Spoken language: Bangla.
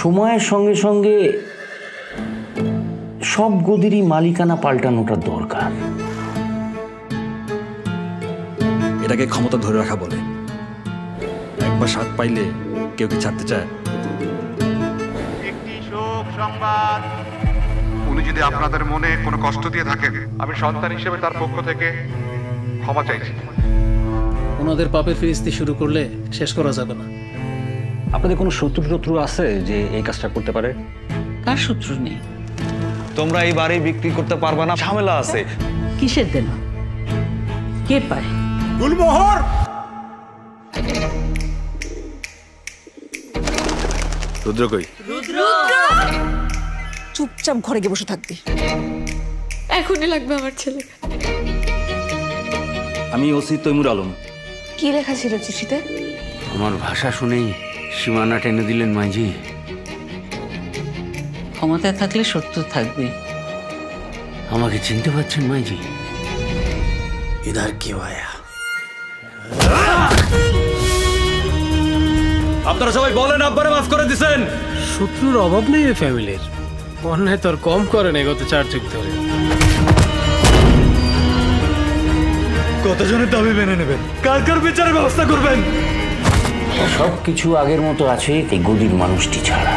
সময়ের সঙ্গে সঙ্গে সব গদিরই মালিকানা পাল্টানোটা দরকার। এটাকে ক্ষমতা ধরে রাখা বলে। একবার স্বাদ পাইলে কেউ কি ছাড়তে চায়? একটি শোক সংবাদ। উনি যদি আপনাদের মনে কোনো কষ্ট দিয়ে থাকেন, আমি সন্তান হিসেবে তার পক্ষ থেকে ক্ষমা চাইছি। ওনাদের পাপের ফিরিস্তি শুরু করলে শেষ করা যাবে না। আপনাদের কোনো শত্রু আছে যে এই কাজটা করতে পারে? কার শত্রু নেই। তোমরা এই বাড়ি বিক্রি করতে পারবে না, ঝামেলা আছে। কিসের দেনা? কে পায়? গুলমোহর! রুদ্র কই? চুপচাপ ঘরে গিয়ে বসে থাকবি। এখনই লাগবে আমার ছেলে। আমি ওসি তৈমুর আলম। কি লেখা ছিল চিঠিতে? আমার ভাষা শুনেই সীমানা টেনে দিলেন মাঝি। ক্ষমতায় থাকলে শত্রু থাকবে। আমাকে চিনতে পারছেন মাঝি? ইধার কি ভাইয়া? আপনারা সবাই বলেন আব্বারে মাফ করে দিছেন। শত্রুর অভাব নেই এই ফ্যামিলির। অন্যায় তোর কম করে নেই গত 4 যুগ ধরে। কতজনের দাবি মেনে নেবেন? কার কার বিচারের ব্যবস্থা করবেন? সবকিছু আগের মতো আছে এই গদির মানুষটি ছাড়া।